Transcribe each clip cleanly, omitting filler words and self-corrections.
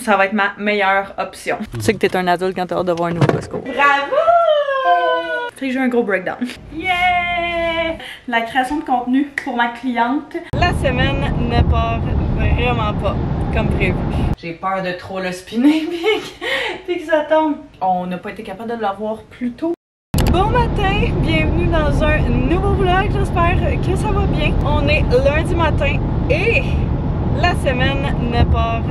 ça va être ma meilleure option. Tu sais que t'es un adulte quand t'as hâte de voir un nouveau Costco. Bravo! Fait que j'ai eu un gros breakdown. Yeah! La création de contenu pour ma cliente. La semaine ne part vraiment pas comme prévu. J'ai peur de trop le spinner puis que ça tombe. On n'a pas été capable de l'avoir plus tôt. Bon matin, bienvenue dans un nouveau vlog, j'espère que ça va bien. On est lundi matin et la semaine ne part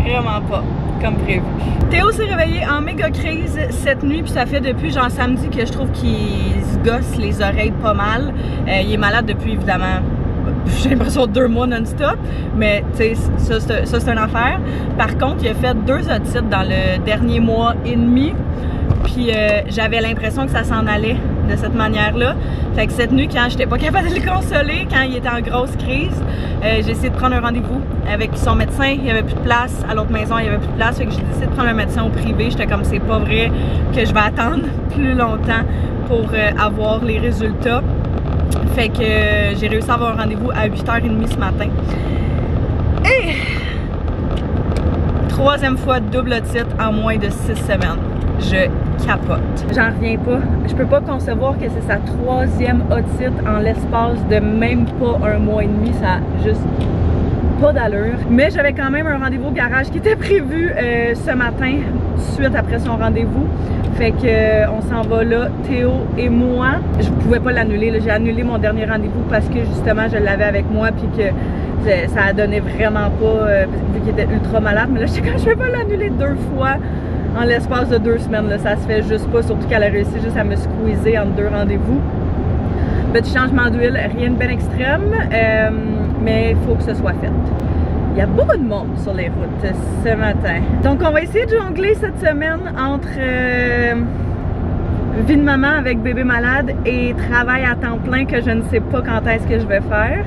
vraiment pas comme prévu. Théo s'est réveillé en méga crise cette nuit, puis ça fait depuis genre samedi que je trouve qu'il se gosse les oreilles pas mal. Il est malade depuis évidemment, j'ai l'impression 2 mois non-stop, mais tu sais, ça c'est une affaire. Par contre, il a fait 2 otites dans le dernier mois et demi. Puis j'avais l'impression que ça s'en allait de cette manière-là. Fait que cette nuit, quand j'étais pas capable de le consoler, quand il était en grosse crise, j'ai essayé de prendre un rendez-vous avec son médecin. Il n'y avait plus de place. À l'autre maison, il n'y avait plus de place. Fait que j'ai décidé de prendre un médecin au privé. J'étais comme, c'est pas vrai que je vais attendre plus longtemps pour avoir les résultats. Fait que j'ai réussi à avoir un rendez-vous à 8h30 ce matin. Et 3e fois double otite en moins de 6 semaines. Je capote. J'en reviens pas. Je peux pas concevoir que c'est sa 3e otite en l'espace de même pas 1 mois et demi. Ça a juste pas d'allure. Mais j'avais quand même un rendez-vous au garage qui était prévu ce matin, suite après son rendez-vous. Fait que on s'en va là, Théo et moi. Je pouvais pas l'annuler. J'ai annulé mon dernier rendez-vous parce que justement je l'avais avec moi puis que ça a donné vraiment pas, vu qu'il était ultra malade. Mais là, je peux pas l'annuler 2 fois en l'espace de 2 semaines, là, ça se fait juste pas, surtout qu'elle a réussi juste à me squeezer entre 2 rendez-vous. Petit changement d'huile, rien de bien extrême, mais il faut que ce soit fait. Il y a beaucoup de monde sur les routes ce matin. Donc on va essayer de jongler cette semaine entre vie de maman avec bébé malade et travail à temps plein que je ne sais pas quand est-ce que je vais faire.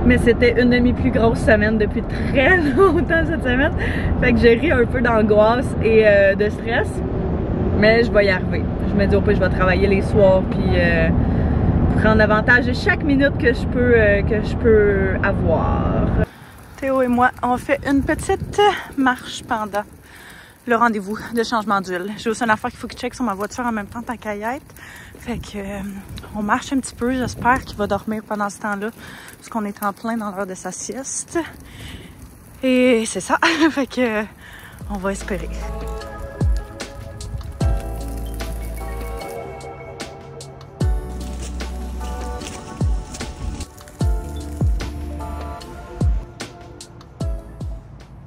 Mais c'était une de mes plus grosses semaines depuis très longtemps cette semaine. Fait que j'ai ri un peu d'angoisse et de stress. Mais je vais y arriver. Je me dis au pire, je vais travailler les soirs puis prendre avantage de chaque minute que je peux avoir. Théo et moi, on fait une petite marche pendant le rendez-vous de changement d'huile. J'ai aussi une affaire qu'il faut que je check sur ma voiture en même temps tant qu'à y être. Fait que on marche un petit peu, j'espère qu'il va dormir pendant ce temps-là, parce qu'on est en plein dans l'heure de sa sieste. Et c'est ça, fait que on va espérer.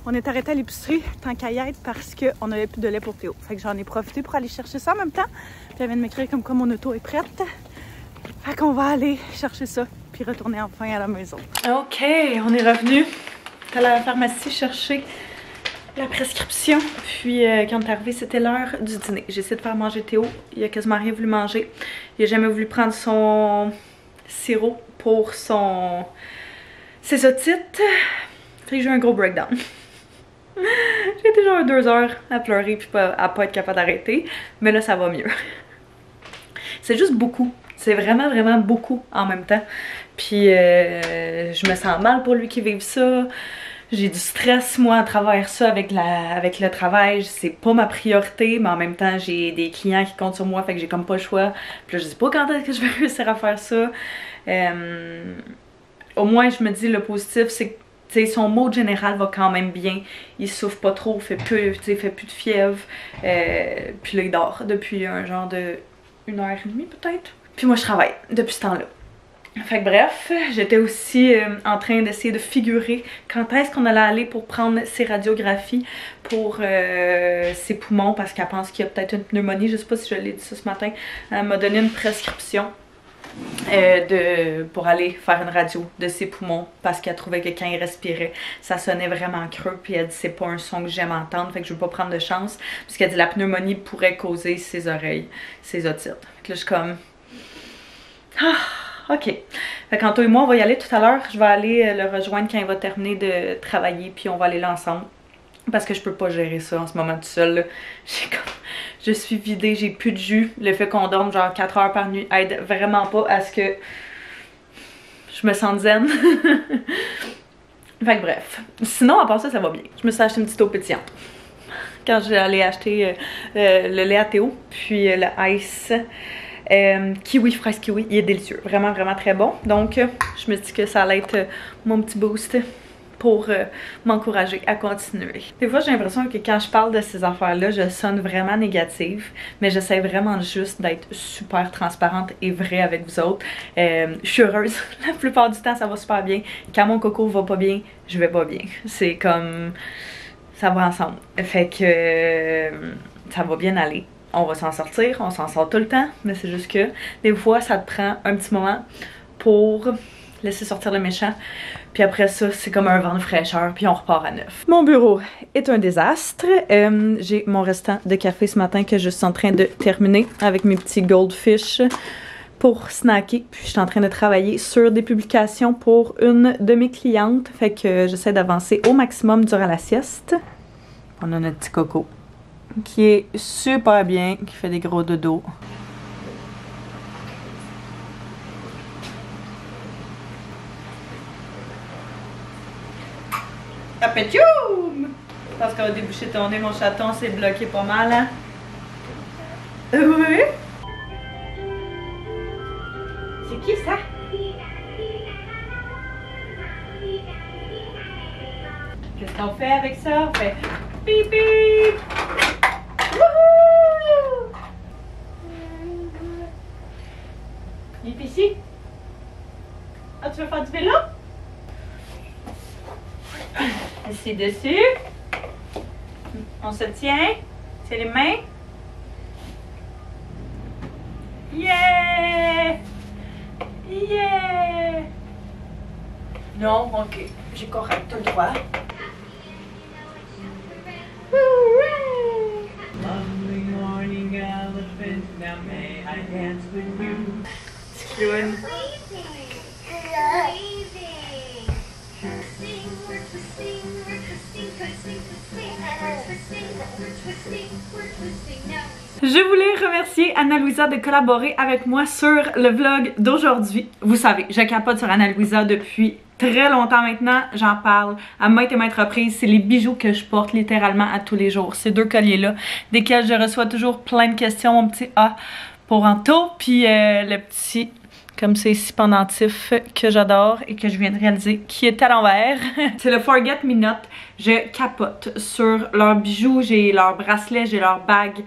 On est arrêté à l'épicerie tant qu'à y être parce qu'on n'avait plus de lait pour Théo. Fait que j'en ai profité pour aller chercher ça en même temps. Puis elle vient de m'écrire comme quoi mon auto est prête. Fait qu'on va aller chercher ça puis retourner enfin à la maison. Ok, on est revenu à la pharmacie chercher la prescription. Puis quand on est arrivé, c'était l'heure du dîner. J'ai essayé de faire manger Théo. Il a quasiment rien voulu manger. Il a jamais voulu prendre son sirop pour ses otites. Fait que j'ai eu un gros breakdown. J'ai été genre 2 heures à pleurer puis à pas être capable d'arrêter. Mais là, ça va mieux. C'est juste beaucoup. C'est vraiment, vraiment beaucoup en même temps. Puis je me sens mal pour lui qui vive ça. J'ai du stress, moi, à travers ça avec le travail. C'est pas ma priorité, mais en même temps, j'ai des clients qui comptent sur moi, fait que j'ai comme pas le choix. Puis là, je sais pas quand est-ce que je vais réussir à faire ça. Au moins, je me dis, le positif, c'est que t'sais, son mode général va quand même bien. Il souffre pas trop, fait plus de fièvre. Puis là, il dort depuis un genre de 1h30 peut-être. Puis moi, je travaille depuis ce temps-là. Fait que bref, j'étais aussi en train d'essayer de figurer quand est-ce qu'on allait aller pour prendre ses radiographies pour ses poumons parce qu'elle pense qu'il y a peut-être une pneumonie. Je sais pas si je l'ai dit ça ce matin. Elle m'a donné une prescription pour aller faire une radio de ses poumons parce qu'elle trouvait que quand il respirait ça sonnait vraiment creux, puis elle dit c'est pas un son que j'aime entendre, fait que je veux pas prendre de chance puisqu'elle dit la pneumonie pourrait causer ses oreilles, ses otites. Fait que là je suis comme ok. Fait qu'Anto et moi on va y aller tout à l'heure, je vais aller le rejoindre quand il va terminer de travailler puis on va aller là ensemble. Parce que je peux pas gérer ça en ce moment tout seul. Je suis vidée, j'ai plus de jus. Le fait qu'on dorme genre 4 heures par nuit aide vraiment pas à ce que je me sente zen. Fait que bref. Sinon, à part ça, ça va bien. Je me suis acheté une petite eau pétillante quand j'allais acheter le lait à Théo, puis le ice kiwi, fraise kiwi, il est délicieux, vraiment vraiment très bon. Donc je me dis que ça allait être mon petit boost pour m'encourager à continuer. Des fois j'ai l'impression que quand je parle de ces affaires-là, je sonne vraiment négative, mais j'essaie vraiment juste d'être super transparente et vraie avec vous autres. Je suis heureuse, la plupart du temps ça va super bien. Quand mon coco va pas bien, je vais pas bien. C'est comme... ça va ensemble. Fait que ça va bien aller. On va s'en sortir, on s'en sort tout le temps, mais c'est juste que des fois ça te prend un petit moment pour laisser sortir le méchant. Puis après ça, c'est comme un vent de fraîcheur, puis on repart à neuf. Mon bureau est un désastre. J'ai mon restant de café ce matin que je suis en train de terminer avec mes petits goldfish pour snacker. Puis je suis en train de travailler sur des publications pour une de mes clientes. Fait que j'essaie d'avancer au maximum durant la sieste. On a notre petit coco qui est super bien, qui fait des gros dodos. Apetioum! Parce qu'on va déboucher ton nez, mon chaton, c'est bloqué pas mal, hein? Oui? C'est qui ça? Qu'est-ce qu'on fait avec ça? On fait bip bip! Wouhou! Il est ici? Ah, tu veux faire du vélo? Assis dessus. On se tient. C'est les mains. Yeah! Yeah! Non, ok. J'ai correct le droit. Lovely morning elephant, now may I dance with you. It's cute. Je voulais remercier Anna-Louisa de collaborer avec moi sur le vlog d'aujourd'hui. Vous savez, je capote sur Anna-Louisa depuis très longtemps maintenant. J'en parle à maintes et maintes reprises. C'est les bijoux que je porte littéralement à tous les jours. Ces deux colliers-là, desquels je reçois toujours plein de questions. Mon petit A pour Anto, puis le petit... comme c'est ici pendentif que j'adore et que je viens de réaliser qui est à l'envers. C'est le Forget Me Not. Je capote sur leurs bijoux, j'ai leurs bracelets, j'ai leurs bagues,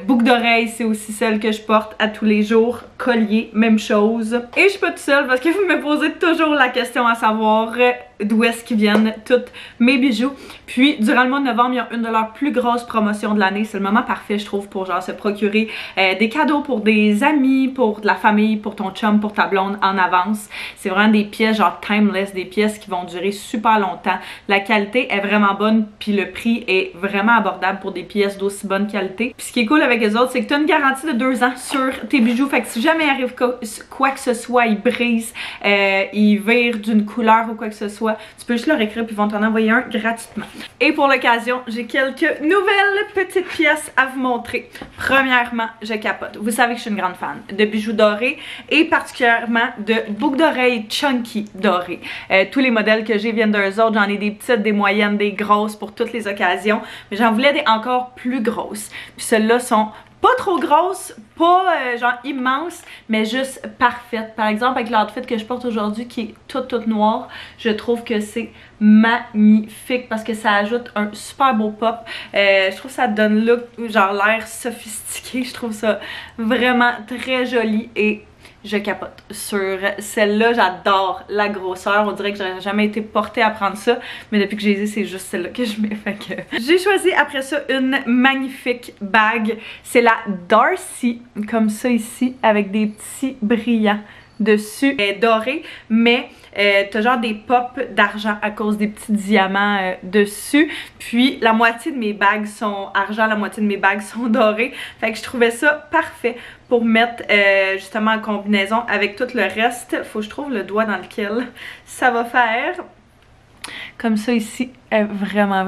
boucles d'oreilles, c'est aussi celle que je porte à tous les jours, collier, même chose. Et je suis pas toute seule parce que vous me posez toujours la question à savoir d'où est-ce qu'ils viennent tous mes bijoux. Puis durant le mois de novembre, il y a une de leurs plus grosses promotions de l'année. C'est le moment parfait, je trouve, pour genre se procurer des cadeaux pour des amis, pour de la famille, pour ton chum, pour ta blonde en avance. C'est vraiment des pièces genre timeless, des pièces qui vont durer super longtemps. La qualité est vraiment bonne, puis le prix est vraiment abordable pour des pièces d'aussi bonne qualité. Puis ce qui est cool avec les autres, c'est que tu as une garantie de 2 ans sur tes bijoux. Fait que si jamais il arrive quoi que ce soit, ils brisent, ils virent d'une couleur ou quoi que ce soit, tu peux juste leur écrire puis ils vont t'en envoyer un gratuitement. Et pour l'occasion, j'ai quelques nouvelles petites pièces à vous montrer. Premièrement, je capote. Vous savez que je suis une grande fan de bijoux dorés et particulièrement de boucles d'oreilles chunky dorées. Tous les modèles que j'ai viennent d'eux autres. J'en ai des petites, des moyennes, des grosses pour toutes les occasions. Mais j'en voulais des encore plus grosses. Puis celles-là sont pas trop grosses, pas genre immenses, mais juste parfaites. Par exemple, avec l'outfit que je porte aujourd'hui qui est toute noire, je trouve que c'est magnifique parce que ça ajoute un super beau pop. Je trouve que ça donne look, genre l'air sophistiqué. Je trouve ça vraiment très joli et je capote sur celle-là. J'adore la grosseur. On dirait que j'aurais jamais été portée à prendre ça, mais depuis que j'ai dit, c'est juste celle-là que je mets. Fait que j'ai choisi après ça une magnifique bague. C'est la Darcy, comme ça ici, avec des petits brillants dessus, doré, mais t'as genre des pops d'argent à cause des petits diamants dessus. Puis la moitié de mes bagues sont argent, la moitié de mes bagues sont dorées. Fait que je trouvais ça parfait pour mettre justement en combinaison avec tout le reste. Faut que je trouve le doigt dans lequel ça va faire. Comme ça ici, elle est vraiment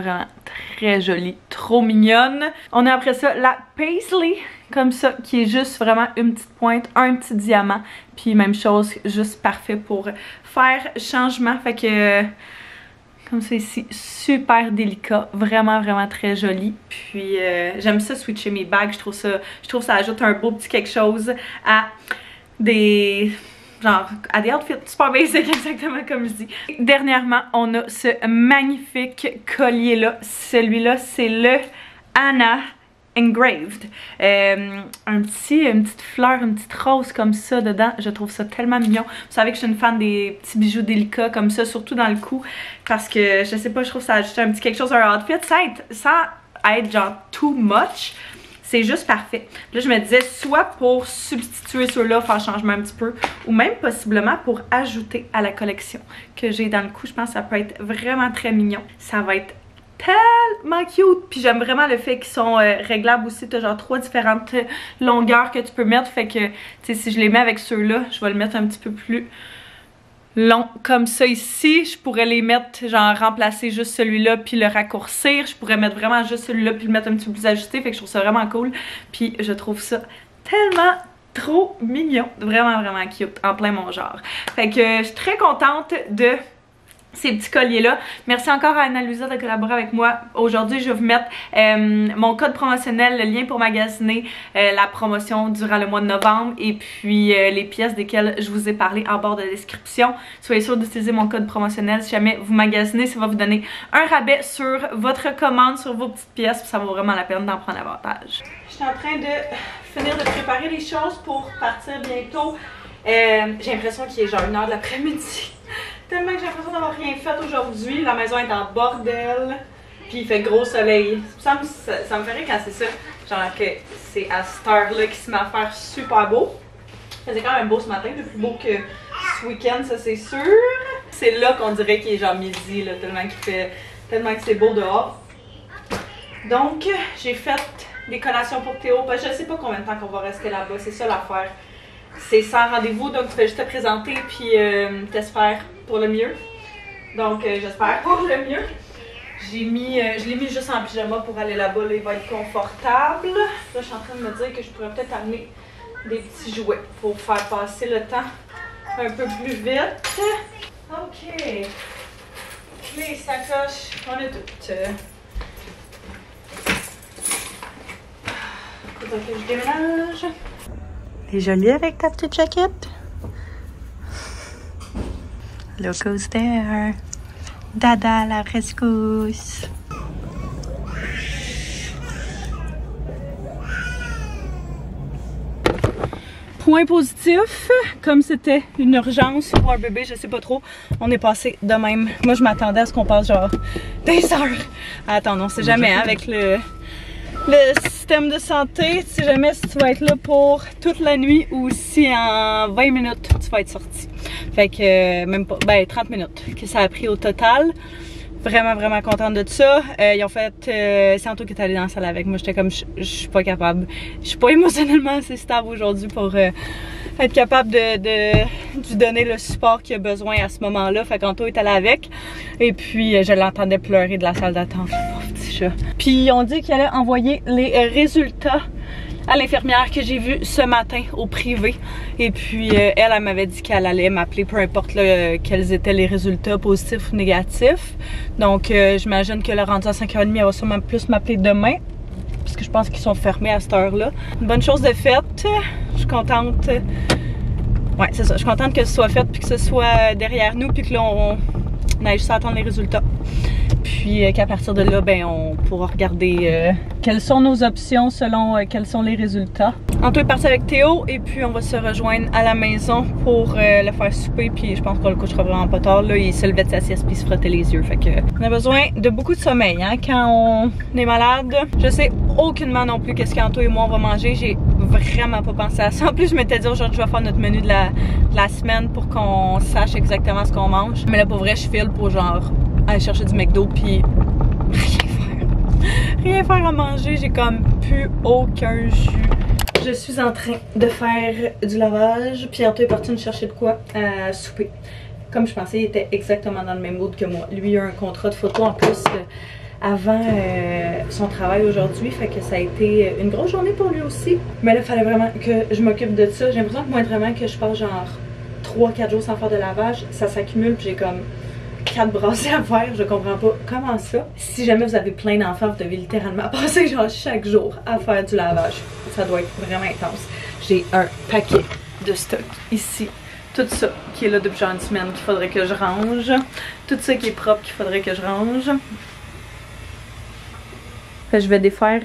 très jolie, trop mignonne. On a après ça la Paisley, comme ça, qui est juste vraiment une petite pointe, un petit diamant. Puis même chose, juste parfait pour faire changement. Fait que comme ça ici, super délicat, vraiment vraiment très joli. Puis j'aime ça switcher mes bagues, je trouve ça ajoute un beau petit quelque chose à des outfits super basic, exactement comme je dis. Flèvre on a ce magnifique collier là, celui-là c'est le Anna Engraved. Une petite fleur, une petite rose comme ça dedans. Je trouve ça tellement mignon. Vous savez que je suis une fan des petits bijoux délicats comme ça, surtout dans le cou. Parce que, je sais pas, je trouve que ça ajoute un petit quelque chose à un outfit sans être genre too much. C'est juste parfait. Là, je me disais, soit pour substituer ceux-là, faire changement un petit peu, ou même possiblement pour ajouter à la collection que j'ai dans le cou. Je pense que ça peut être vraiment très mignon. Ça va être tellement cute, puis j'aime vraiment le fait qu'ils sont réglables aussi. T'as genre 3 différentes longueurs que tu peux mettre, fait que tu sais, si je les mets avec ceux-là, je vais le mettre un petit peu plus long comme ça ici. Je pourrais les mettre, genre remplacer juste celui-là puis le raccourcir. Je pourrais mettre vraiment juste celui-là puis le mettre un petit peu plus ajusté, fait que je trouve ça vraiment cool. Puis je trouve ça tellement trop mignon, vraiment vraiment cute, en plein mon genre. Fait que je suis très contente de ces petits colliers là. Merci encore à Anna-Luisa de collaborer avec moi. Aujourd'hui je vais vous mettre mon code promotionnel, le lien pour magasiner la promotion durant le mois de novembre, et puis les pièces desquelles je vous ai parlé en barre de description. Soyez sûr d'utiliser mon code promotionnel si jamais vous magasinez, ça va vous donner un rabais sur votre commande, sur vos petites pièces, puis ça vaut vraiment la peine d'en prendre avantage. Je suis en train de finir de préparer les choses pour partir bientôt. J'ai l'impression qu'il est genre 1h de l'après-midi. Tellement que j'ai l'impression d'avoir rien fait aujourd'hui. La maison est en bordel. Puis il fait gros soleil. Ça me fait rire quand c'est ça. Genre que c'est à cette heure-là qu'il se met à faire super beau. C'est quand même beau ce matin, le plus beau que ce week-end, ça c'est sûr. C'est là qu'on dirait qu'il est genre midi, là, tellement que c'est beau dehors. Donc j'ai fait des collations pour Théo. Parce que je sais pas combien de temps qu'on va rester là-bas, c'est ça l'affaire. C'est sans rendez-vous, donc tu fais juste te présenter puis t'espères pour le mieux. Donc j'espère pour le mieux. Je l'ai mis juste en pyjama pour aller là-bas, là, il va être confortable. Là je suis en train de me dire que je pourrais peut-être amener des petits jouets pour faire passer le temps un peu plus vite. Ok. Les sacoches, on a toutes. Faut que je déménage. T'es jolie avec ta petite jaquette. Look who's there. Dada la rescousse. Point positif, comme c'était une urgence pour un bébé, je sais pas trop, on est passé de même. Moi je m'attendais à ce qu'on passe genre des heures. Attends, on sait jamais hein, avec le système de santé, tu sais jamais si tu vas être là pour toute la nuit ou si en 20 minutes tu vas être sorti. Fait que même pas, ben 30 minutes que ça a pris au total. Vraiment vraiment contente de ça. Ils ont fait, c'est Anto qui est allé dans la salle avec moi, j'étais comme je suis pas capable. Je suis pas émotionnellement assez stable aujourd'hui pour être capable de lui donner le support qu'il a besoin à ce moment-là. Fait qu'Anto est allé avec. Et puis je l'entendais pleurer de la salle d'attente, le pauvre petit chat. Puis on dit qu'il allait envoyer les résultats à l'infirmière que j'ai vue ce matin au privé. Et puis elle m'avait dit qu'elle allait m'appeler peu importe là, quels étaient les résultats positifs ou négatifs. Donc j'imagine que le rendu à 5h30 elle va sûrement plus m'appeler demain, parce que je pense qu'ils sont fermés à cette heure-là. Une bonne chose de faite. Je suis contente. Ouais, c'est ça. Je suis contente que ce soit fait puis que ce soit derrière nous, puis que là on a juste à attendre les résultats. Puis qu'à partir de là, ben on pourra regarder quelles sont nos options selon quels sont les résultats. Anto est parti avec Théo et puis on va se rejoindre à la maison pour le faire souper. Puis je pense qu'on le couchera vraiment pas tard. Là, il se levait de sa sieste puis il se frottait les yeux. Fait que on a besoin de beaucoup de sommeil hein, quand on est malade. Je sais aucunement non plus qu'est-ce qu'Anto et moi on va manger. J'ai vraiment pas pensé à ça. En plus je m'étais dit aujourd'hui je vais faire notre menu de la semaine pour qu'on sache exactement ce qu'on mange. Mais là pour vrai je file pour genre aller chercher du McDo puis rien faire à manger, j'ai comme plus aucun jus. Je suis en train de faire du lavage, puis Anto est parti me chercher de quoi à souper. Comme je pensais, il était exactement dans le même mood que moi. Lui il a un contrat de photo en plus avant son travail aujourd'hui, fait que ça a été une grosse journée pour lui aussi. Mais là il fallait vraiment que je m'occupe de ça. J'ai l'impression que moindrement que je passe genre 3-4 jours sans faire de lavage, ça s'accumule, puis j'ai comme 4 brassées à faire, je comprends pas comment ça. Si jamais vous avez plein d'enfants, vous devez littéralement passer genre chaque jour à faire du lavage. Ça doit être vraiment intense. J'ai un paquet de stock ici. Tout ça qui est là depuis genre une semaine qu'il faudrait que je range. Tout ça qui est propre qu'il faudrait que je range. Fait, je vais défaire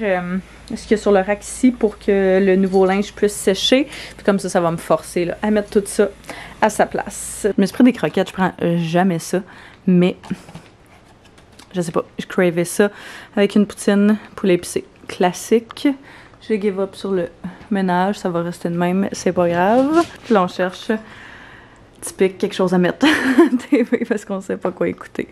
ce qu'il y a sur le rack ici pour que le nouveau linge puisse sécher. Puis comme ça va me forcer là, à mettre tout ça à sa place. Je me suis pris des croquettes, je prends jamais ça. Mais je sais pas, je cravais ça avec une poutine poulet épicé classique. J'ai give up sur le ménage, ça va rester de même, c'est pas grave. Puis là on cherche typique quelque chose à mettre à TV parce qu'on sait pas quoi écouter.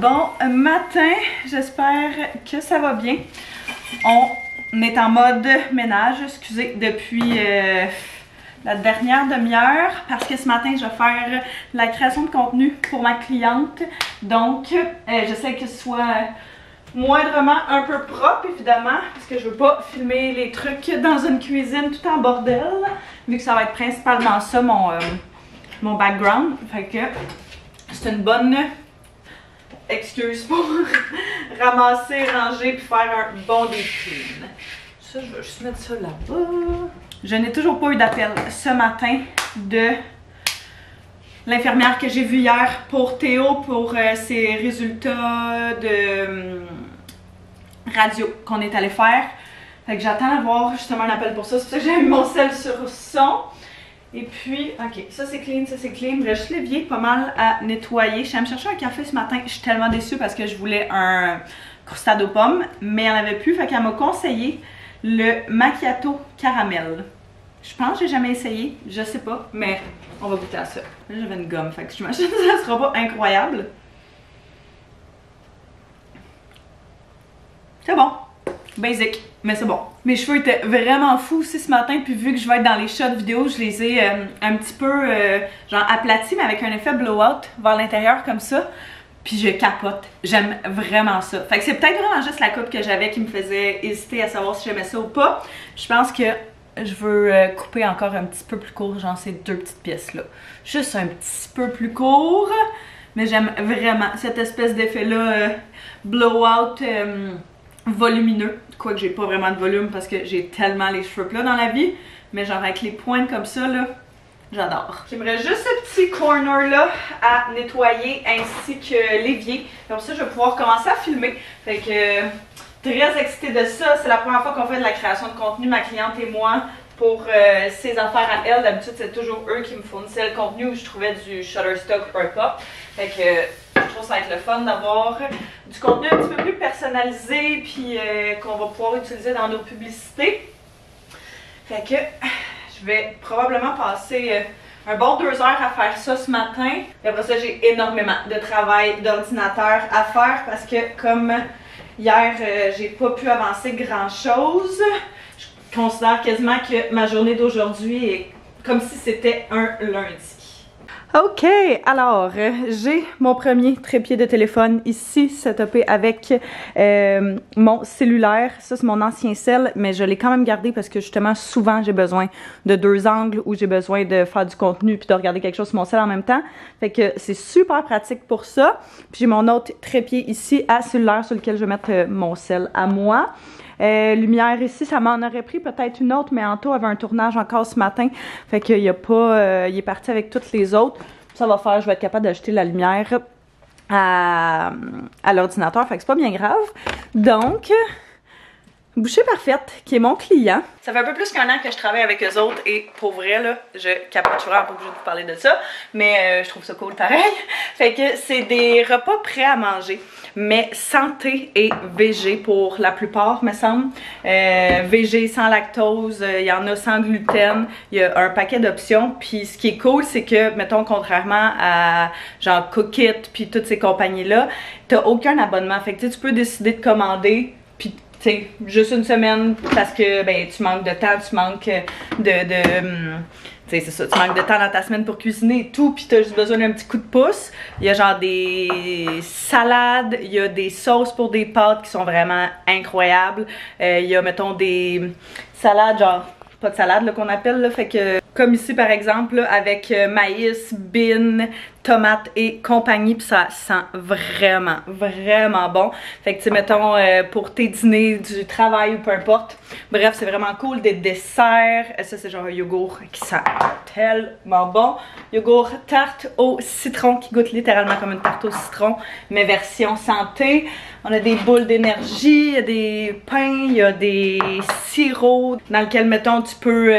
Bon matin, j'espère que ça va bien. On est en mode ménage, excusez, depuis la dernière demi-heure parce que ce matin je vais faire la création de contenu pour ma cliente. Donc j'essaie que ce soit moindrement un peu propre évidemment parce que je veux pas filmer les trucs dans une cuisine tout en bordel vu que ça va être principalement ça mon background. Fait que c'est une bonne excuse pour ramasser, ranger puis faire un bon deep clean. Ça, je vais juste mettre ça là-bas. Je n'ai toujours pas eu d'appel ce matin de l'infirmière que j'ai vue hier pour Théo pour ses résultats de radio qu'on est allé faire. Fait que j'attends d'avoir justement un appel pour ça. C'est pour ça que j'ai mis mon sel sur son. Et puis, ok, ça c'est clean, ça c'est clean. Il reste juste l'évier pas mal à nettoyer. Je suis allée me chercher un café ce matin. Je suis tellement déçue parce que je voulais un crustade aux pommes, mais elle n'en avait plus. Fait qu'elle m'a conseillé le macchiato caramel. Je pense que j'ai jamais essayé, je sais pas, mais on va goûter à ça. Là j'avais une gomme, fait que j'imagine que ça sera pas incroyable. C'est bon. Basic, mais c'est bon. Mes cheveux étaient vraiment fous aussi ce matin, puis vu que je vais être dans les shots vidéo, je les ai un petit peu genre aplatis, mais avec un effet blowout vers l'intérieur comme ça. Puis je capote. J'aime vraiment ça. Fait que c'est peut-être vraiment juste la coupe que j'avais qui me faisait hésiter à savoir si j'aimais ça ou pas. Je pense que je veux couper encore un petit peu plus court, genre ces deux petites pièces-là. Juste un petit peu plus court, mais j'aime vraiment cette espèce d'effet-là blowout volumineux. Quoique j'ai pas vraiment de volume parce que j'ai tellement les cheveux plats dans la vie. Mais genre avec les pointes comme ça, là, j'adore. Il me reste juste ce petit corner-là à nettoyer ainsi que l'évier. Comme ça, je vais pouvoir commencer à filmer. Fait que très excitée de ça. C'est la première fois qu'on fait de la création de contenu, ma cliente et moi, pour ses affaires à elle. D'habitude, c'est toujours eux qui me fournissaient le contenu où je trouvais du Shutterstock ou un pop. Fait que je trouve ça va être le fun d'avoir du contenu un petit peu plus personnalisé puis qu'on va pouvoir utiliser dans nos publicités. Fait que je vais probablement passer un bon 2 heures à faire ça ce matin. Et après ça, j'ai énormément de travail d'ordinateur à faire parce que comme hier, j'ai pas pu avancer grand chose. Je considère quasiment que ma journée d'aujourd'hui est comme si c'était un lundi. Ok, alors j'ai mon premier trépied de téléphone ici setupé avec mon cellulaire. Ça c'est mon ancien cell, mais je l'ai quand même gardé parce que justement souvent j'ai besoin de 2 angles ou j'ai besoin de faire du contenu puis de regarder quelque chose sur mon cell en même temps. Fait que c'est super pratique pour ça. Puis j'ai mon autre trépied ici à cellulaire sur lequel je vais mettre mon cell à moi. Lumière ici, ça m'en aurait pris peut-être une autre, mais Anto avait un tournage encore ce matin, fait qu'il y a pas, il est parti avec toutes les autres. Ça va faire, je vais être capable d'ajouter la lumière à l'ordinateur, fait que c'est pas bien grave. Donc, Bouchée Parfaite, qui est mon client. Ça fait un peu plus qu'un an que je travaille avec eux autres et pour vrai, là, je capote, je suis vraiment pas obligée de vous parler de ça, mais je trouve ça cool pareil. Fait que c'est des repas prêts à manger, mais santé et végé pour la plupart, me semble. Végé sans lactose, il y en a sans gluten, il y a un paquet d'options. Puis ce qui est cool, c'est que, mettons, contrairement à genre Cook It puis toutes ces compagnies-là, t'as aucun abonnement. Fait que tu peux décider de commander, puis tu sais, juste une semaine parce que ben tu manques de temps, tu manques sais, c'est ça, tu manques de temps dans ta semaine pour cuisiner et tout, puis t'as juste besoin d'un petit coup de pouce. Il y a genre des salades, il y a des sauces pour des pâtes qui sont vraiment incroyables. Il y a, mettons, des salades, genre, pas de salade là, qu'on appelle, là, fait que, comme ici par exemple, là, avec maïs, bean, tomates et compagnie, puis ça sent vraiment, vraiment bon. Fait que tu sais, mettons, pour tes dîners du travail ou peu importe. Bref, c'est vraiment cool. Des desserts. Ça, c'est genre un yogourt qui sent tellement bon. Yogourt tarte au citron qui goûte littéralement comme une tarte au citron, mais version santé. On a des boules d'énergie, il y a des pains, il y a des sirops dans lesquels, mettons, tu peux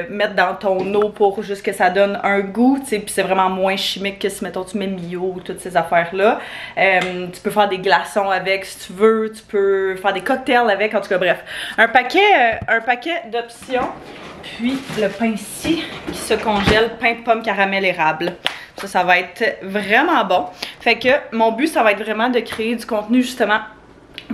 mettre dans ton eau pour juste que ça donne un goût, tu sais, puis c'est vraiment moins chimique que si, mettons, tu mets Mio ou toutes ces affaires-là. Tu peux faire des glaçons avec si tu veux, tu peux faire des cocktails avec, en tout cas, bref. Un paquet d'options. Puis le pain ici qui se congèle, pain pomme caramel érable. Ça va être vraiment bon. Fait que mon but, ça va être vraiment de créer du contenu justement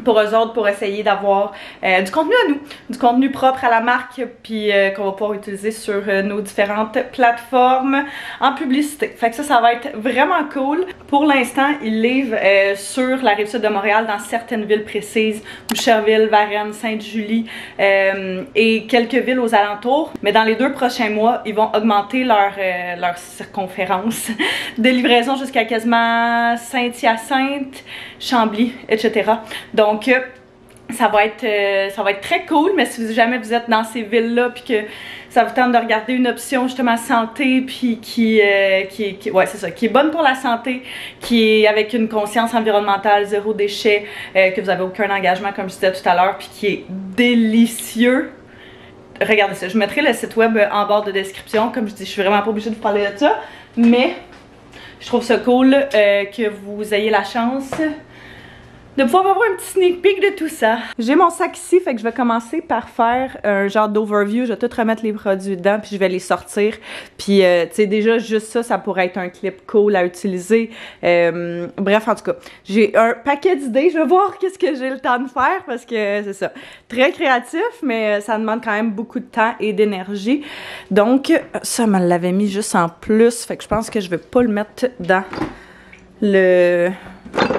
pour eux autres, pour essayer d'avoir du contenu à nous, du contenu propre à la marque, puis qu'on va pouvoir utiliser sur nos différentes plateformes en publicité. Fait que ça va être vraiment cool. Pour l'instant, ils livrent sur la Rive-Sud de Montréal, dans certaines villes précises, Boucherville, Varennes, Sainte-Julie et quelques villes aux alentours. Mais dans les 2 prochains mois, ils vont augmenter leur circonférence de livraison jusqu'à quasiment Saint-Hyacinthe, Chambly, etc. Donc, ça va être très cool, mais si jamais vous êtes dans ces villes-là puis que ça vous tente de regarder une option justement santé puis qui est bonne pour la santé, qui est avec une conscience environnementale, 0 déchet, que vous avez aucun engagement comme je disais tout à l'heure puis qui est délicieux. Regardez ça, je mettrai le site web en barre de description. Comme je dis, je suis vraiment pas obligée de vous parler de ça, mais je trouve ça cool que vous ayez la chance de pouvoir avoir un petit sneak peek de tout ça. J'ai mon sac ici, fait que je vais commencer par faire un genre d'overview. Je vais tout remettre les produits dedans, puis je vais les sortir. Puis, tu sais, déjà, juste ça, ça pourrait être un clip cool à utiliser. Bref, en tout cas, j'ai un paquet d'idées. Je vais voir qu'est-ce que j'ai le temps de faire, parce que c'est ça. Très créatif, mais ça demande quand même beaucoup de temps et d'énergie. Donc, ça, me l'avait mis juste en plus, fait que je pense que je vais pas le mettre dans le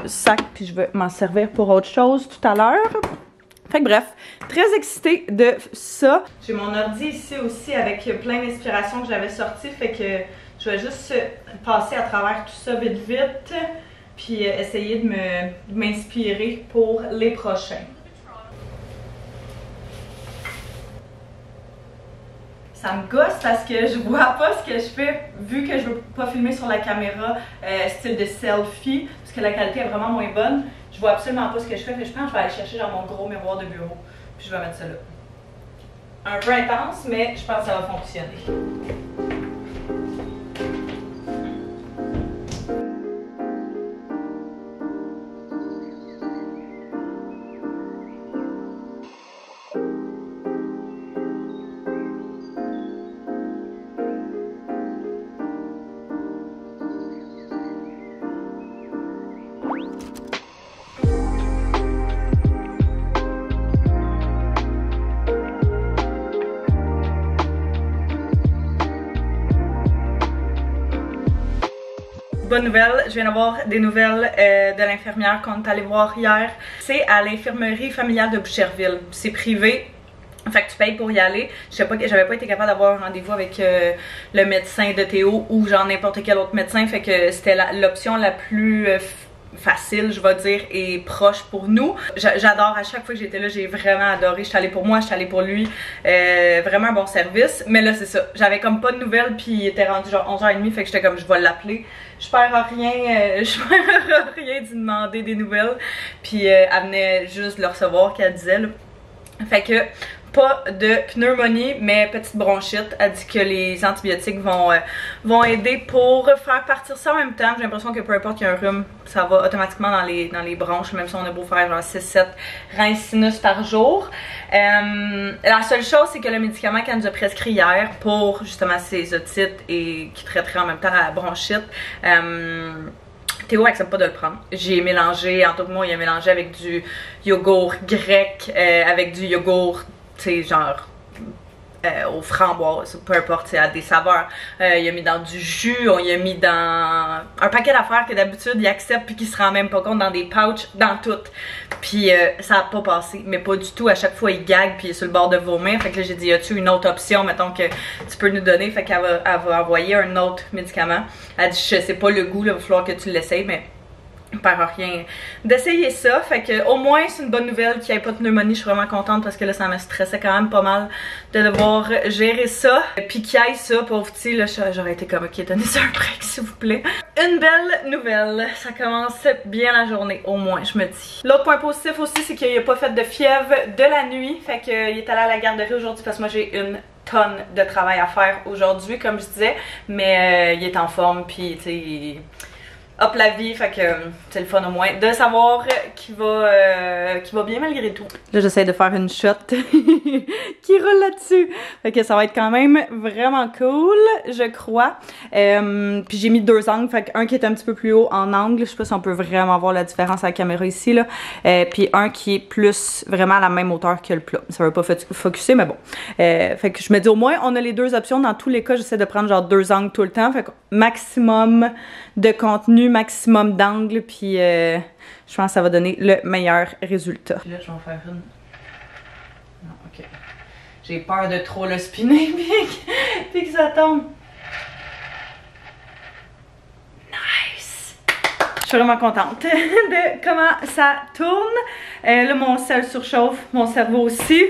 sac, puis je vais m'en servir pour autre chose tout à l'heure. Fait que bref, très excitée de ça. J'ai mon ordi ici aussi avec plein d'inspirations que j'avais sorties, fait que je vais juste passer à travers tout ça vite vite, puis essayer de m'inspirer pour les prochains. Ça me gosse parce que je vois pas ce que je fais, vu que je veux pas filmer sur la caméra style de selfie, parce que la qualité est vraiment moins bonne. Je vois absolument pas ce que je fais, mais je pense que je vais aller chercher dans mon gros miroir de bureau, puis je vais mettre ça là. Un peu intense, mais je pense que ça va fonctionner. Bonne nouvelle, je viens d'avoir des nouvelles de l'infirmière qu'on est allé voir hier. C'est à l'infirmerie familiale de Boucherville. C'est privé, fait que tu payes pour y aller. J'avais pas été capable d'avoir un rendez-vous avec le médecin de Théo ou genre n'importe quel autre médecin, fait que c'était l'option la plus facile, je vais dire, et proche pour nous. J'adore, à chaque fois que j'étais là, j'ai vraiment adoré. Je suis allée pour moi, je suis allée pour lui. Vraiment un bon service. Mais là, c'est ça. J'avais comme pas de nouvelles, puis il était rendu genre 11h30, fait que j'étais comme, je vais l'appeler. Je perds rien d'y demander des nouvelles. Puis elle venait juste de le recevoir, qu'elle disait, là. Fait que pas de pneumonie, mais petite bronchite. Elle dit que les antibiotiques vont aider pour faire partir ça en même temps. J'ai l'impression que peu importe qu'il y a un rhume, ça va automatiquement dans les bronches, même si on a beau faire genre 6-7 reins sinus par jour. La seule chose, c'est que le médicament qu'elle nous a prescrit hier pour justement ces otites et qui traiterait en même temps la bronchite, Théo accepte pas de le prendre. J'ai mélangé, en tout cas moi, il a mélangé avec du yogourt grec, avec du yogourt, tu sais, genre aux framboises, peu importe, à des saveurs. Il a mis dans du jus, on y a mis dans un paquet d'affaires que d'habitude il accepte puis qu'il se rend même pas compte, dans des pouches, dans tout. Puis ça a pas passé, mais pas du tout. À chaque fois il gague puis il est sur le bord de vomir. Fait que là j'ai dit, y a-tu une autre option, mettons, que tu peux nous donner? Fait qu'elle va envoyer un autre médicament. Elle dit, je sais pas le goût, là, il va falloir que tu l'essayes, mais par rien d'essayer ça. Fait que au moins c'est une bonne nouvelle qu'il n'y ait pas de pneumonie. Je suis vraiment contente parce que là ça me stressait quand même pas mal de devoir gérer ça. Puis qu'il y ait ça, pauvre petit, là j'aurais été comme, ok, donnez-ça un break s'il vous plaît. Une belle nouvelle, ça commence bien la journée, au moins je me dis. L'autre point positif aussi, c'est qu'il n'a pas fait de fièvre de la nuit. Fait qu'il est allé à la garderie aujourd'hui parce que moi j'ai une tonne de travail à faire aujourd'hui, comme je disais. Mais il est en forme, puis tu sais, hop la vie, fait que c'est le fun au moins de savoir qu'il va bien malgré tout. Là j'essaie de faire une shot qui roule là-dessus, fait que ça va être quand même vraiment cool, je crois. Puis j'ai mis 2 angles, fait qu'un qui est un petit peu plus haut en angle, je sais pas si on peut vraiment voir la différence à la caméra ici là, puis un qui est plus vraiment à la même hauteur que le plat. Ça va pas focuser, mais bon. Fait que je me dis au moins on a les 2 options. Dans tous les cas j'essaie de prendre genre 2 angles tout le temps, fait que maximum de contenu, maximum d'angles, puis je pense que ça va donner le meilleur résultat. Puis là, je vais en faire une. Non, ok. J'ai peur de trop le spinner, puis que ça tombe. Nice! Je suis vraiment contente de comment ça tourne. Là, mon sel surchauffe, mon cerveau aussi.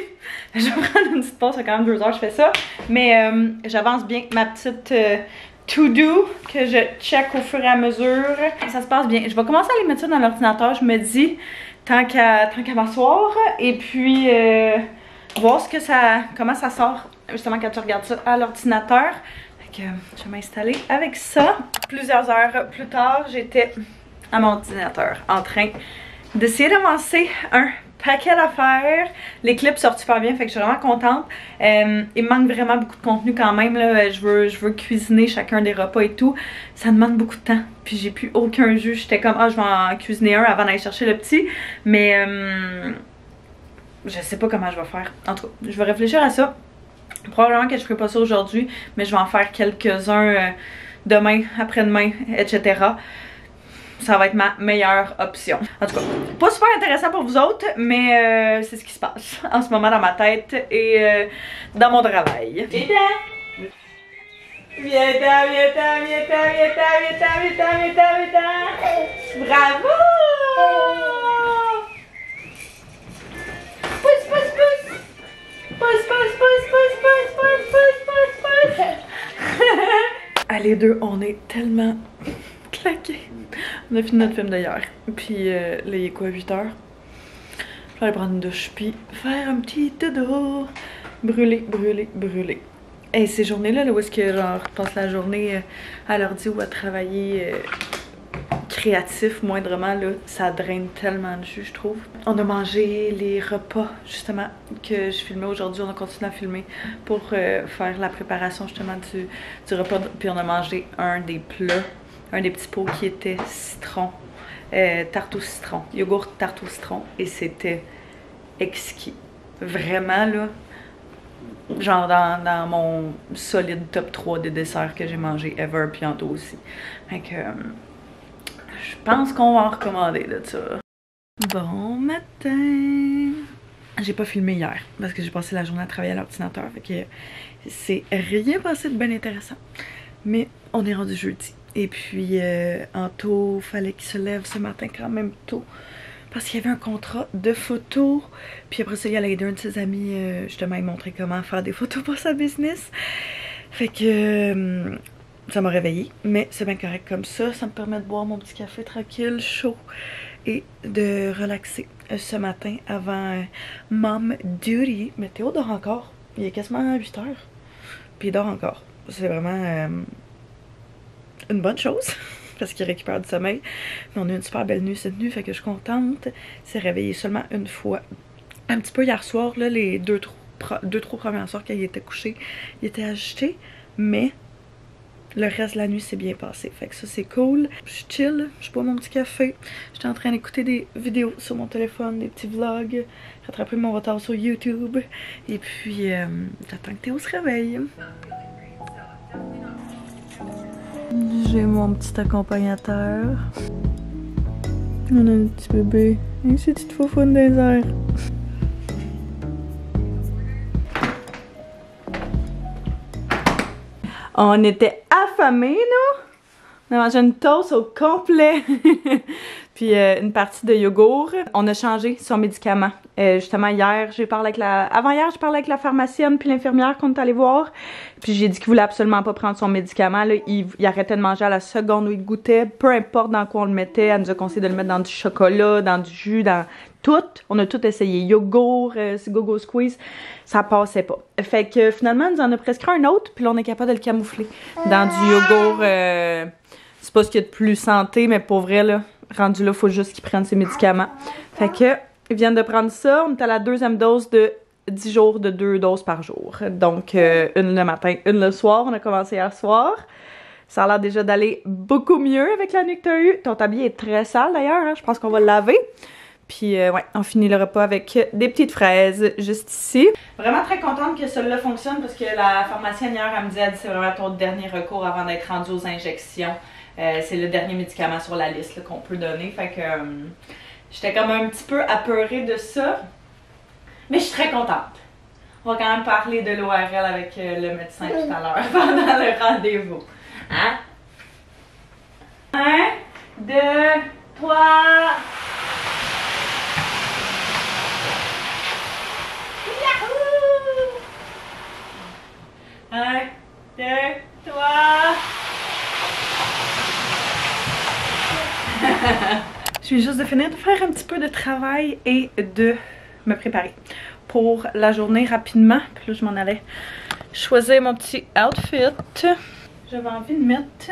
Je vais prendre une petite pause, ça fait quand même 2 heures que je fais ça. Mais j'avance bien ma petite to-do que je check au fur et à mesure. Ça se passe bien. Je vais commencer à aller mettre ça dans l'ordinateur. Je me dis, tant qu'à m'asseoir et puis voir ce que comment ça sort justement quand tu regardes ça à l'ordinateur. Fait que je vais m'installer avec ça. Plusieurs heures plus tard, j'étais à mon ordinateur en train d'essayer d'avancer un paquet d'affaires. Les clips sortent super bien, fait que je suis vraiment contente. Il me manque vraiment beaucoup de contenu quand même là. Je veux cuisiner chacun des repas et tout. Ça demande beaucoup de temps. Puis j'ai plus aucun jus. J'étais comme, ah, je vais en cuisiner un avant d'aller chercher le petit. Mais je sais pas comment je vais faire. En tout cas, je vais réfléchir à ça. Probablement que je ferai pas ça aujourd'hui, mais je vais en faire quelques-uns demain, après-demain, etc. Ça va être ma meilleure option. En tout cas, pas super intéressant pour vous autres, mais c'est ce qui se passe en ce moment dans ma tête et dans mon travail. Viens-t'en! Viens-t'en, viens-t'en, viens-t'en, viens-t'en, viens-t'en, viens-t'en, viens-t'en, viens-t'en! Bravo! Pousse, pousse, pousse! Pousse, pousse, pousse, pousse, pousse, pousse, pousse, pousse, pousse! À les deux, on est tellement claqués. On a fini notre film d'hier. Puis là, il est quoi, 8 heures? Je vais aller prendre une douche, puis faire un petit dodo. Brûler, brûler, brûler. Et ces journées-là, là, où est-ce que genre, je passe la journée à l'ordi ou à travailler créatif moindrement, là, ça draine tellement de jus, je trouve. On a mangé les repas, justement, que je filmais aujourd'hui. On a continué à filmer pour faire la préparation, justement, du repas. Puis on a mangé un des plats, un des petits pots qui était citron, tarte au citron, yogourt tarte au citron, et c'était exquis. Vraiment, là, genre dans mon solide top 3 des desserts que j'ai mangé ever, puis en tout aussi. Fait que je pense qu'on va en recommander de ça. Bon matin! J'ai pas filmé hier parce que j'ai passé la journée à travailler à l'ordinateur, fait que c'est rien passé de bien intéressant. Mais on est rendu jeudi. Et puis Anto, fallait qu'il se lève ce matin quand même tôt parce qu'il y avait un contrat de photos. Puis après ça, il y allait aider un de ses amis, justement, il montrait comment faire des photos pour sa business. Fait que ça m'a réveillée, mais c'est bien correct comme ça. Ça me permet de boire mon petit café tranquille, chaud, et de relaxer ce matin avant Mom Duty. Mais Théo dort encore. Il est quasiment 8 heures. Puis il dort encore. C'est vraiment une bonne chose parce qu'il récupère du sommeil. Mais on a une super belle nuit cette nuit, fait que je suis contente. Il s'est réveillé seulement une fois. Un petit peu hier soir, là, les deux, trois premières soirs qu'il était couché, il était agité, mais le reste de la nuit s'est bien passé. Fait que ça c'est cool. Je suis chill, je bois mon petit café. J'étais en train d'écouter des vidéos sur mon téléphone, des petits vlogs, rattraper mon retard sur YouTube. Et puis j'attends que Théo se réveille. J'ai mon petit accompagnateur. On a un petit bébé. Et une petite foufoune dans les airs. On était affamés, nous. On a mangé une toast au complet. Puis une partie de yogourt. On a changé son médicament. Justement, hier, j'ai parlé avec la... Avant-hier, j'ai parlé avec la pharmacienne puis l'infirmière qu'on est allé voir. Puis j'ai dit qu'il voulait absolument pas prendre son médicament. Là. Il arrêtait de manger à la seconde où il goûtait. Peu importe dans quoi on le mettait. Elle nous a conseillé de le mettre dans du chocolat, dans du jus, dans... Tout. On a tout essayé. Yogourt, Go-Go Squeeze. Ça passait pas. Fait que finalement, elle nous en a prescrit un autre. Puis là, on est capable de le camoufler dans du yogourt. C'est pas ce qu'il y a de plus santé, mais pour vrai, là, rendu là, faut juste qu'il prenne ses médicaments. Fait que, ils viennent de prendre ça. On est à la 2e dose de 10 jours de 2 doses par jour. Donc, une le matin, une le soir. On a commencé hier soir. Ça a l'air déjà d'aller beaucoup mieux avec la nuit que t'as eue. Ton tablier est très sale d'ailleurs. Hein? Je pense qu'on va le laver. Puis, ouais, on finit le repas avec des petites fraises juste ici. Vraiment très contente que celle-là fonctionne parce que la pharmacienne hier, elle me dit, c'est vraiment ton dernier recours avant d'être rendu aux injections. C'est le dernier médicament sur la liste qu'on peut donner. Fait que j'étais comme un petit peu apeurée de ça. Mais je suis très contente. On va quand même parler de l'ORL avec le médecin tout à l'heure pendant le rendez-vous. Hein? 1, 2, 3... Yahoo! 1, 2, 3... Je viens juste de finir de faire un petit peu de travail et de me préparer pour la journée rapidement. Puis là, je m'en allais choisir mon petit outfit. J'avais envie de mettre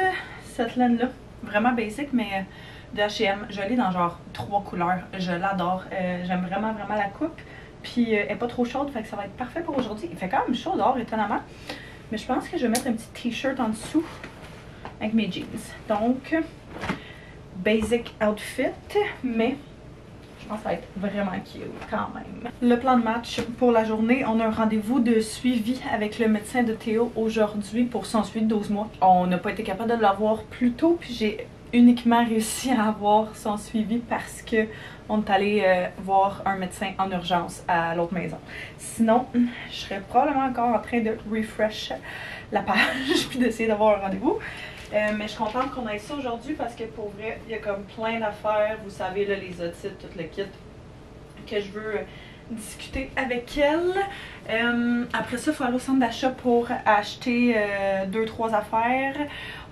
cette laine-là, vraiment basic, mais de H&M. Je l'ai dans genre 3 couleurs. Je l'adore. J'aime vraiment la coupe. Puis elle est pas trop chaude, fait que ça va être parfait pour aujourd'hui. Il fait quand même chaud dehors, étonnamment. Mais je pense que je vais mettre un petit t-shirt en dessous avec mes jeans. Donc... basic outfit, mais je pense que ça va être vraiment cute quand même. Le plan de match pour la journée, on a un rendez-vous de suivi avec le médecin de Théo aujourd'hui pour son suivi de 12 mois. On n'a pas été capable de l'avoir plus tôt, puis j'ai uniquement réussi à avoir son suivi parce que on est allé voir un médecin en urgence à l'autre maison. Sinon, je serais probablement encore en train de refresh la page puis d'essayer d'avoir un rendez-vous. Mais je suis contente qu'on ait ça aujourd'hui parce que pour vrai, il y a comme plein d'affaires, vous savez, là, les otites, tout le kit, que je veux discuter avec elle. Après ça, il faut aller au centre d'achat pour acheter 2-3 affaires.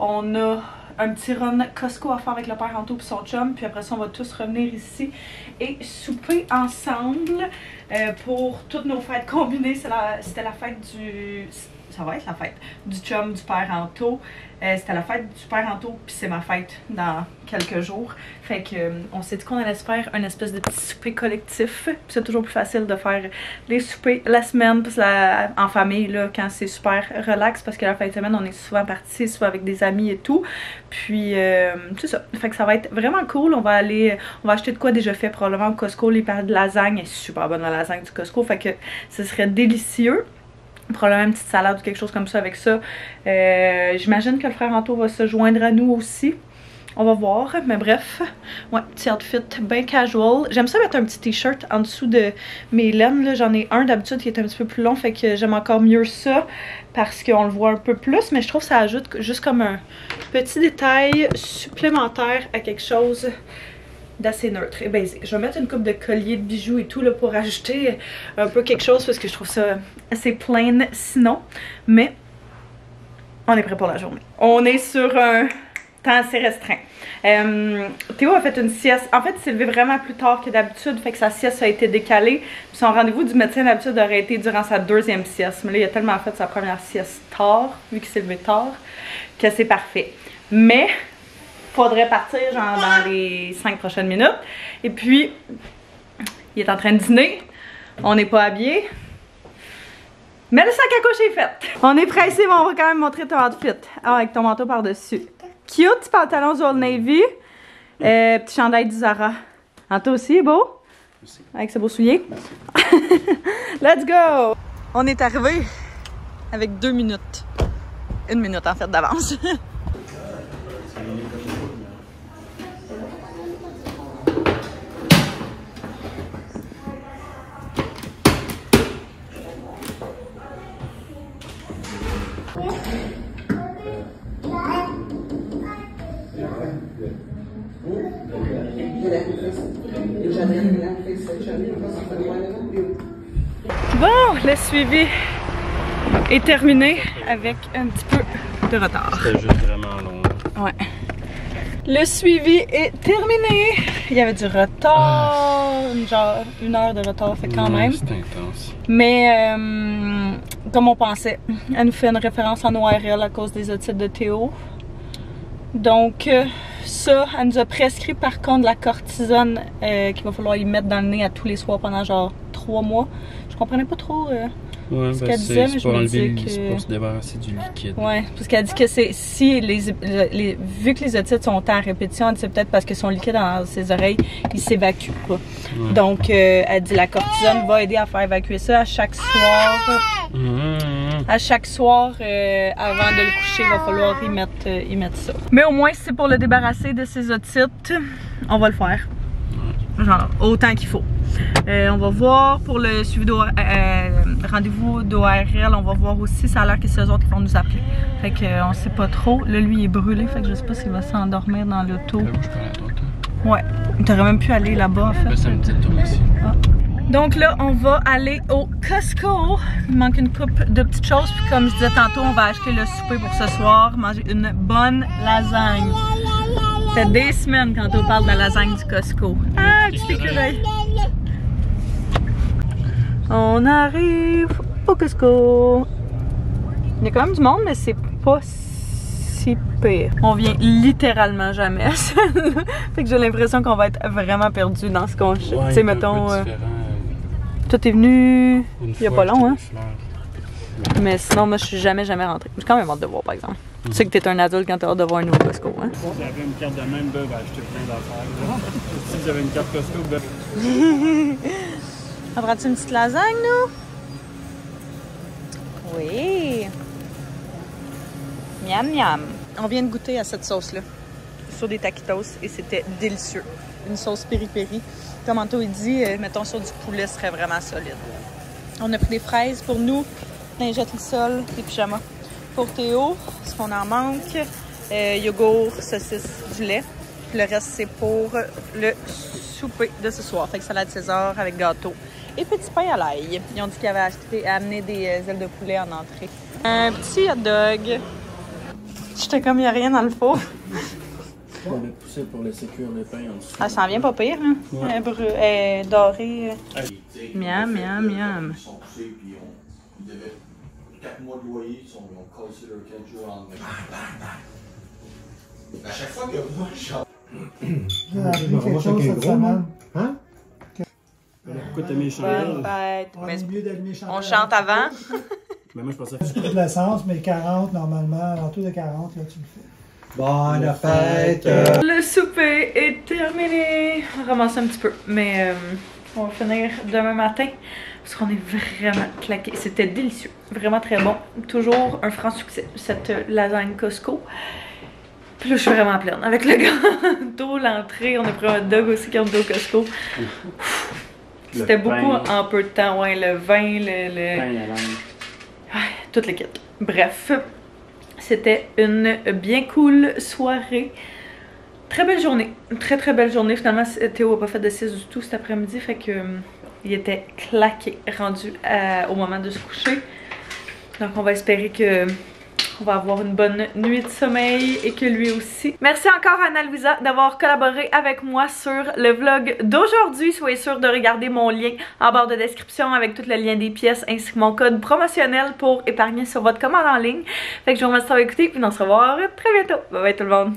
On a un petit run Costco à faire avec le père Anto et son chum, puis après ça, on va tous revenir ici et souper ensemble pour toutes nos fêtes combinées. C'était la fête du... Ça va être la fête du chum du père Anto. C'était la fête du père Anto, puis c'est ma fête dans quelques jours. Fait que on s'est dit qu'on allait se faire une espèce de petit souper collectif. C'est toujours plus facile de faire les soupers la semaine, puis en famille, là, quand c'est super relax, parce que la fin de semaine, on est souvent partis, soit avec des amis et tout. Puis c'est ça. Fait que ça va être vraiment cool. On va acheter de quoi déjà fait, probablement au Costco. Les paires de lasagne, elle est super bonne la lasagne du Costco. Fait que ce serait délicieux. Probablement une petite salade ou quelque chose comme ça avec ça. J'imagine que le frère Anto va se joindre à nous aussi. On va voir, mais bref. Ouais, petit outfit bien casual. J'aime ça mettre un petit t-shirt en dessous de mes laines. J'en ai un d'habitude qui est un petit peu plus long, fait que j'aime encore mieux ça parce qu'on le voit un peu plus. Mais je trouve que ça ajoute juste comme un petit détail supplémentaire à quelque chose d'assez neutre et basique. Je vais mettre une coupe de collier de bijoux et tout là pour ajouter un peu quelque chose parce que je trouve ça assez plain sinon. Mais on est prêt pour la journée. On est sur un temps assez restreint. Théo a fait une sieste. En fait, il s'est levé vraiment plus tard que d'habitude, fait que sa sieste a été décalée. Puis son rendez-vous du médecin d'habitude aurait été durant sa 2e sieste. Mais là, il a tellement fait sa première sieste tard, vu qu'il s'est levé tard, que c'est parfait. Mais faudrait partir genre dans les 5 prochaines minutes. Et puis, il est en train de dîner. On n'est pas habillés. Mais le sac à couche est fait. On est pressé, mais on va quand même montrer ton outfit. Ah, avec ton manteau par-dessus. Cute, petit pantalon Old Navy. Petit chandail du Zara. Anto aussi, beau? Merci. Avec ses beaux souliers. Let's go! On est arrivé avec 2 minutes. 1 minute en fait d'avance. Bon, le suivi est terminé avec un petit peu de retard. C'était juste vraiment long. Ouais. Le suivi est terminé. Il y avait du retard, genre 1 heure de retard, fait quand même. C'était intense. Mais comme on pensait, elle nous fait une référence en ORL à cause des otites de Théo. Donc ça, elle nous a prescrit par contre la cortisone qu'il va falloir y mettre dans le nez à tous les soirs pendant genre 3 mois. Je comprenais pas trop ce qu'elle disait, mais je me disais que... C'est pour se débarrasser du liquide. Ouais, parce qu'elle dit que c'est si vu que les otites sont à répétition, elle dit c'est peut-être parce que son liquide dans ses oreilles, il s'évacue pas. Ouais. Donc elle dit la cortisone va aider à faire évacuer ça à chaque soir. À chaque soir, avant de le coucher, il va falloir y mettre ça. Mais au moins, si c'est pour le débarrasser de ses otites, on va le faire. Genre, autant qu'il faut. On va voir pour le suivi rendez-vous d'ORL, on va voir aussi, ça a l'air que c'est eux autres qui vont nous appeler. Fait qu'on sait pas trop. Là, lui, il est brûlé, fait que je sais pas s'il va s'endormir dans l'auto. Ouais, il t'aurait même pu aller là-bas, en fait. Là, ça me dit de toi aussi. Ah. Donc là, on va aller au Costco. Il manque une coupe de petites choses. Puis comme je disais tantôt, on va acheter le souper pour ce soir. Manger une bonne lasagne. Ça fait des semaines quand on parle de la lasagne du Costco. Ah, petit écureuil. On arrive au Costco. Il y a quand même du monde, mais c'est pas si pire. On vient littéralement jamais à celle-là. Fait que j'ai l'impression qu'on va être vraiment perdu dans ce qu'on cherche. Tu sais, mettons... Toi, t'es venu il y a pas long, hein? Mais sinon, moi, je suis jamais rentrée. J'ai quand même hâte de voir, par exemple. Tu sais que t'es un adulte quand t'as hâte de voir un nouveau Costco, hein? Si j'avais une carte de même, ben, acheter plein d'affaires. Si j'avais une carte Costco, ben... On prend-tu une petite lasagne, nous? Oui! Miam, miam! On vient de goûter à cette sauce-là, sur des taquitos, et c'était délicieux. Une sauce piri-piri. Comme Anto il dit, mettons sur du poulet, ce serait vraiment solide. On a pris des fraises pour nous, lingettes Lissol, des pyjamas. Pour Théo, ce qu'on en manque, yogourt, saucisse, du lait. Puis le reste, c'est pour le souper de ce soir. Fait que salade César avec gâteau et petit pain à l'ail. Ils ont dit qu'ils avaient amené des ailes de poulet en entrée. Un petit hot dog. J'étais comme il n'y a rien dans le four. On l'a poussé pour laisser cuire le pain en dessous. Ah, ça en vient pas pire, hein? Ouais. Doré. Miam, miam, miam. Ils sont poussés, puis ils devaient 4 mois de loyer, ils ont cassé leurs 4 jours en mai. À chaque fois que moi, je chante. J'ai appris quelque chose cette semaine. Hein? Pourquoi t'as mis les chandelles? On chante avant. Mais moi, je pensais Tu coûtes l'essence, mais 40 normalement, en tout de 40, là, tu le fais. Bonne fête! Le souper est terminé. On ramasse un petit peu, mais on va finir demain matin parce qu'on est vraiment claqués. C'était délicieux, vraiment très bon. Toujours un franc succès, cette lasagne Costco. Puis là, je suis vraiment pleine. Avec le gâteau, l'entrée, on a pris un hot dog aussi quand on était au Costco. C'était beaucoup en peu de temps, ouais. Le vin, le pain, la langue. Ouais, toute l'équipe. Bref, c'était une bien cool soirée. Très belle journée. Très belle journée. Finalement, Théo n'a pas fait de sieste du tout cet après-midi. Fait que il était claqué, rendu au moment de se coucher. Donc on va espérer que on va avoir une bonne nuit de sommeil et que lui aussi. Merci encore à Anna-Louisa d'avoir collaboré avec moi sur le vlog d'aujourd'hui. Soyez sûrs de regarder mon lien en barre de description avec tout le lien des pièces ainsi que mon code promotionnel pour épargner sur votre commande en ligne. Fait que je vous remercie d'avoir écouté et on se revoit très bientôt. Bye bye tout le monde!